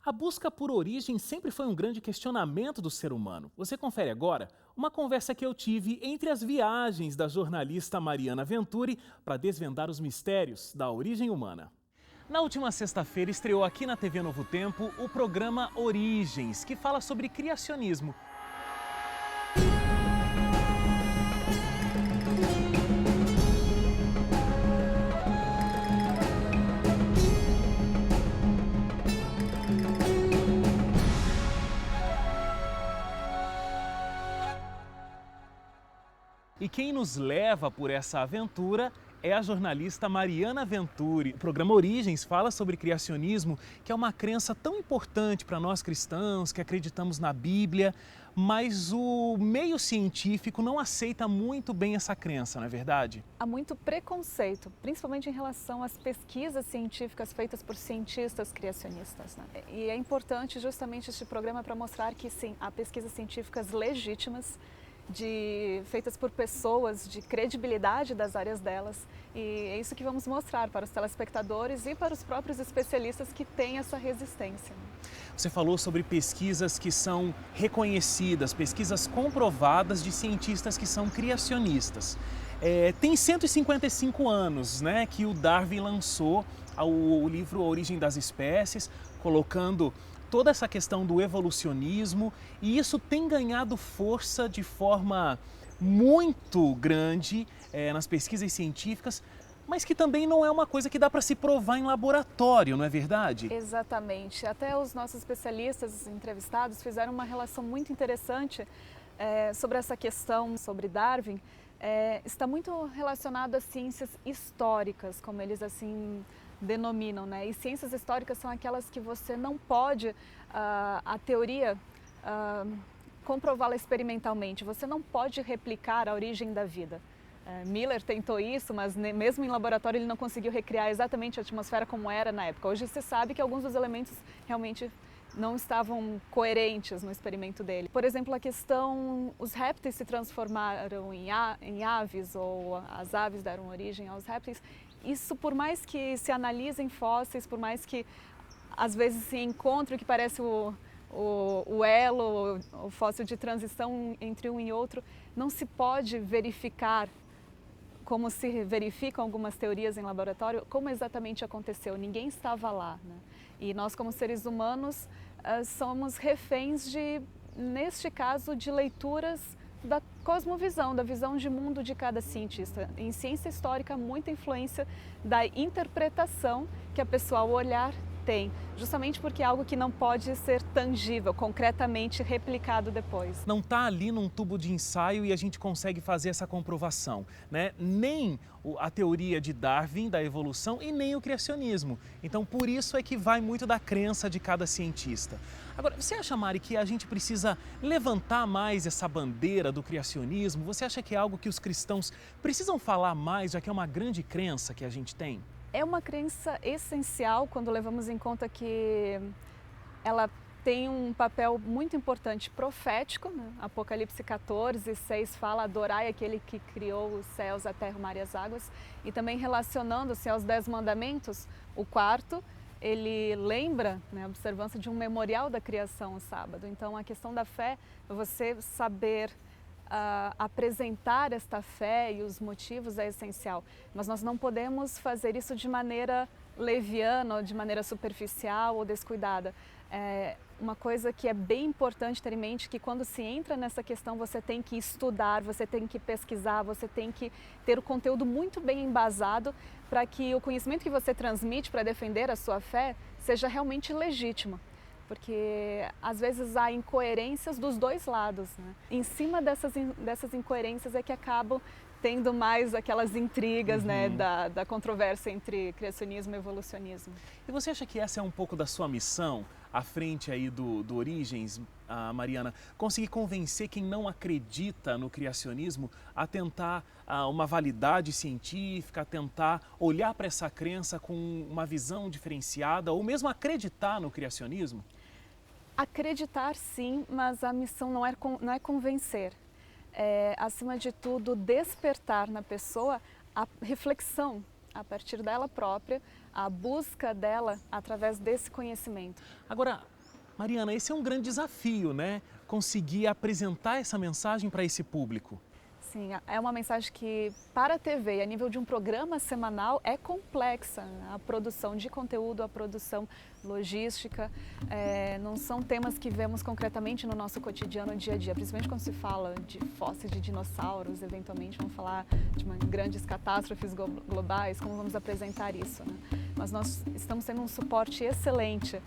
A busca por origem sempre foi um grande questionamento do ser humano. Você confere agora uma conversa que eu tive entre as viagens da jornalista Mariana Venturi para desvendar os mistérios da origem humana. Na última sexta-feira estreou aqui na TV Novo Tempo o programa Origens, que fala sobre criacionismo. E quem nos leva por essa aventura é a jornalista Mariana Venturi. O programa Origens fala sobre criacionismo, que é uma crença tão importante para nós cristãos, que acreditamos na Bíblia, mas o meio científico não aceita muito bem essa crença, não é verdade? Há muito preconceito, principalmente em relação às pesquisas científicas feitas por cientistas criacionistas, né? E é importante justamente este programa para mostrar que sim, há pesquisas científicas legítimas, feitas por pessoas de credibilidade das áreas delas, e é isso que vamos mostrar para os telespectadores e para os próprios especialistas que têm essa resistência. Você falou sobre pesquisas que são reconhecidas, pesquisas comprovadas de cientistas que são criacionistas. Tem 155 anos, né, que o Darwin lançou o livro A Origem das Espécies, colocando toda essa questão do evolucionismo, e isso tem ganhado força de forma muito grande nas pesquisas científicas, mas que também não é uma coisa que dá para se provar em laboratório, não é verdade? Exatamente. Até os nossos especialistas entrevistados fizeram uma relação muito interessante sobre essa questão, sobre Darwin. Está muito relacionado às ciências históricas, como eles assim denominam, né? E ciências históricas são aquelas que você não pode, a teoria, comprová-la experimentalmente. Você não pode replicar a origem da vida. Miller tentou isso, mas mesmo em laboratório ele não conseguiu recriar exatamente a atmosfera como era na época. Hoje se sabe que alguns dos elementos realmente não estavam coerentes no experimento dele. Por exemplo, a questão, os répteis se transformaram em aves, ou as aves deram origem aos répteis. Isso, por mais que se analisem fósseis, por mais que às vezes se encontre o que parece o elo, o fóssil de transição entre um e outro, não se pode verificar, como se verificam algumas teorias em laboratório, como exatamente aconteceu. Ninguém estava lá, né? E nós, como seres humanos, somos reféns neste caso, de leituras da cosmovisão, da visão de mundo de cada cientista. Em ciência histórica, muita influência da interpretação que a pessoa, ao olhar, tem, justamente porque é algo que não pode ser tangível, concretamente replicado depois. Não está ali num tubo de ensaio e a gente consegue fazer essa comprovação, né? Nem a teoria de Darwin da evolução e nem o criacionismo. Então, por isso é que vai muito da crença de cada cientista. Agora, você acha, Mari, que a gente precisa levantar mais essa bandeira do criacionismo? Você acha que é algo que os cristãos precisam falar mais, já que é uma grande crença que a gente tem? É uma crença essencial quando levamos em conta que ela tem um papel muito importante profético, né? Apocalipse 14:6 fala: adorai aquele que criou os céus, a terra, o mar e as águas. E também relacionando-se aos 10 mandamentos, o quarto, ele lembra, né, a observância de um memorial da criação, o sábado. Então a questão da fé, você saber apresentar esta fé e os motivos é essencial, mas nós não podemos fazer isso de maneira leviana, ou de maneira superficial ou descuidada. Uma coisa que é bem importante ter em mente, que quando se entra nessa questão, você tem que estudar, você tem que pesquisar, você tem que ter o conteúdo muito bem embasado para que o conhecimento que você transmite para defender a sua fé seja realmente legítimo. Porque às vezes há incoerências dos dois lados, né? Em cima dessas incoerências é que acabam tendo mais aquelas intrigas, né, da controvérsia entre criacionismo e evolucionismo. E você acha que essa é um pouco da sua missão, à frente aí do Origens, Mariana? Conseguir convencer quem não acredita no criacionismo a tentar uma validade científica, a tentar olhar para essa crença com uma visão diferenciada, ou mesmo acreditar no criacionismo? Acreditar sim, mas a missão não é convencer. Acima de tudo, despertar na pessoa a reflexão a partir dela própria, a busca dela através desse conhecimento. Agora, Mariana, esse é um grande desafio, né? Conseguir apresentar essa mensagem para esse público. Sim, é uma mensagem que, para a TV, a nível de um programa semanal, é complexa. A produção de conteúdo, a produção logística, não são temas que vemos concretamente no nosso cotidiano, dia a dia, principalmente quando se fala de fósseis de dinossauros, eventualmente vamos falar de grandes catástrofes globais, como vamos apresentar isso, né? Mas nós estamos tendo um suporte excelente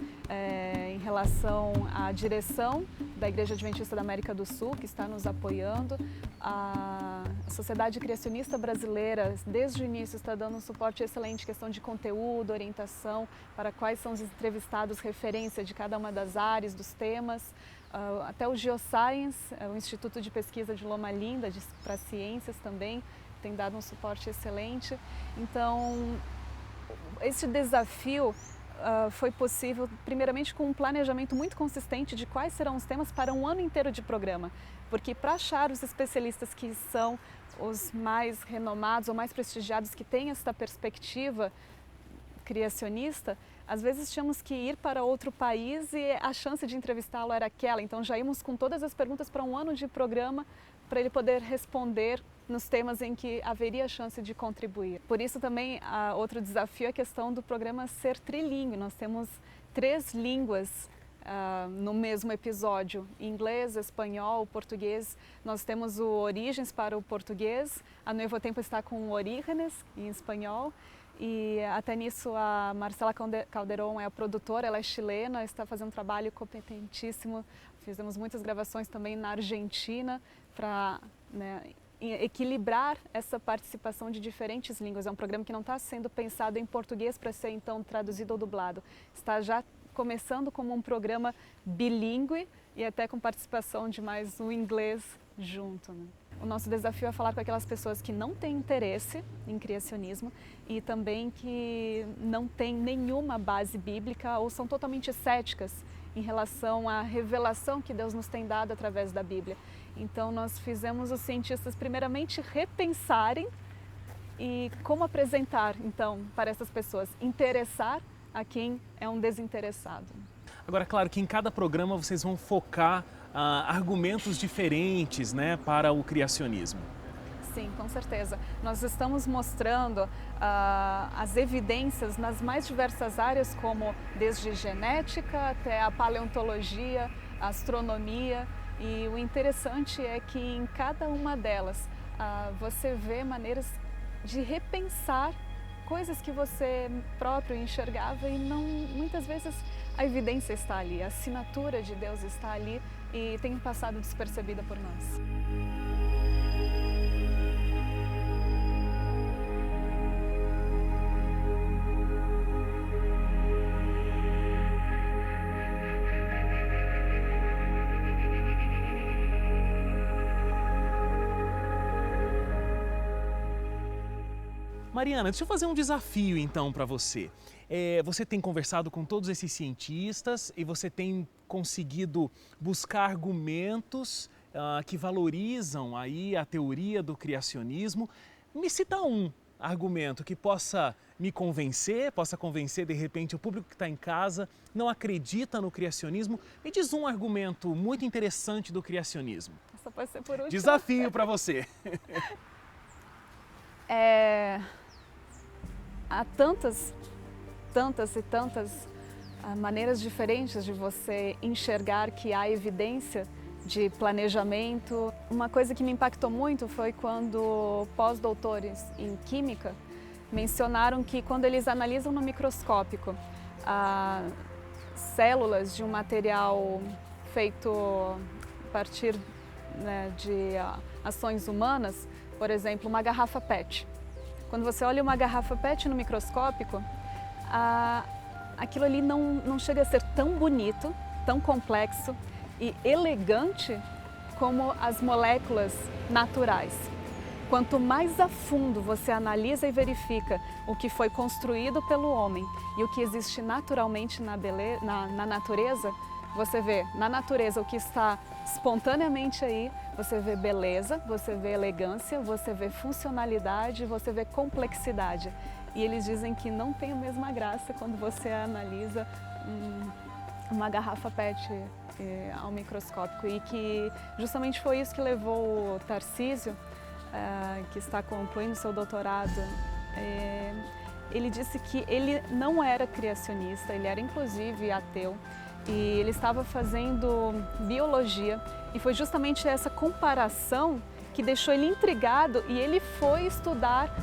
em relação à direção da Igreja Adventista da América do Sul, que está nos apoiando. A Sociedade Criacionista Brasileira, desde o início, está dando um suporte excelente em questão de conteúdo, orientação, para quais são os entrevistados, referência de cada uma das áreas, dos temas. Até o Geoscience, o Instituto de Pesquisa de Loma Linda, para ciências também, tem dado um suporte excelente. Então, esse desafio foi possível, primeiramente, com um planejamento muito consistente de quais serão os temas para um ano inteiro de programa. Porque para achar os especialistas que são os mais renomados ou mais prestigiados, que têm essa perspectiva criacionista, às vezes tínhamos que ir para outro país e a chance de entrevistá-lo era aquela. Então já íamos com todas as perguntas para um ano de programa para ele poder responder nos temas em que haveria chance de contribuir. Por isso também outro desafio é a questão do programa ser trilíngue. Nós temos 3 línguas no mesmo episódio: inglês, espanhol, português. Nós temos o Origens para o português, a Novo Tempo está com o Orígenes em espanhol. E até nisso a Marcela Calderon é a produtora, ela é chilena, está fazendo um trabalho competentíssimo. Fizemos muitas gravações também na Argentina para equilibrar essa participação de diferentes línguas. É um programa que não está sendo pensado em português para ser então traduzido ou dublado. Está já começando como um programa bilíngue e até com participação de mais um inglês junto, né? O nosso desafio é falar com aquelas pessoas que não têm interesse em criacionismo e também que não têm nenhuma base bíblica ou são totalmente céticas em relação à revelação que Deus nos tem dado através da Bíblia. Então nós fizemos os cientistas primeiramente repensarem e como apresentar então para essas pessoas, interessar a quem é um desinteressado. Agora, claro que em cada programa vocês vão focar argumentos diferentes, né, para o criacionismo. Sim, com certeza. Nós estamos mostrando as evidências nas mais diversas áreas, como desde genética até a paleontologia, a astronomia. E o interessante é que em cada uma delas você vê maneiras de repensar coisas que você próprio enxergava e não, muitas vezes a evidência está ali, a assinatura de Deus está ali e tem passado despercebida por nós. Mariana, deixa eu fazer um desafio então para você. Você tem conversado com todos esses cientistas e você tem conseguido buscar argumentos que valorizam aí a teoria do criacionismo. Me cita um argumento que possa me convencer, possa convencer de repente o público que está em casa, não acredita no criacionismo. Me diz um argumento muito interessante do criacionismo. Essa pode ser por último. Desafio para você. Há tantas maneiras diferentes de você enxergar que há evidência de planejamento. Uma coisa que me impactou muito foi quando pós-doutores em química mencionaram que quando eles analisam no microscópico células de um material feito a partir de ações humanas, por exemplo, uma garrafa PET. Quando você olha uma garrafa PET no microscópico, aquilo ali não chega a ser tão bonito, tão complexo e elegante como as moléculas naturais. Quanto mais a fundo você analisa e verifica o que foi construído pelo homem e o que existe naturalmente na natureza, você vê na natureza o que está espontaneamente aí, você vê beleza, você vê elegância, você vê funcionalidade, você vê complexidade. E eles dizem que não tem a mesma graça quando você analisa uma garrafa PET ao microscópico, e que justamente foi isso que levou o Tarcísio, que está concluindo seu doutorado. Ele disse que ele não era criacionista, ele era inclusive ateu, e ele estava fazendo biologia, e foi justamente essa comparação que deixou ele intrigado, e ele foi estudar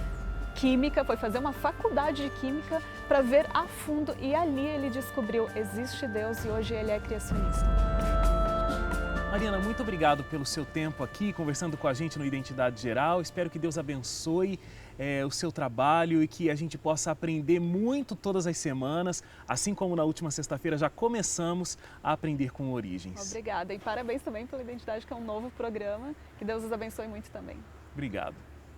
química, foi fazer uma faculdade de química para ver a fundo, e ali ele descobriu: existe Deus, e hoje ele é criacionista. Mariana, muito obrigado pelo seu tempo aqui, conversando com a gente no Identidade Geral. Espero que Deus abençoe o seu trabalho e que a gente possa aprender muito todas as semanas, assim como na última sexta-feira já começamos a aprender com Origens. Obrigada, e parabéns também pela Identidade, que é um novo programa. Que Deus os abençoe muito também. Obrigado.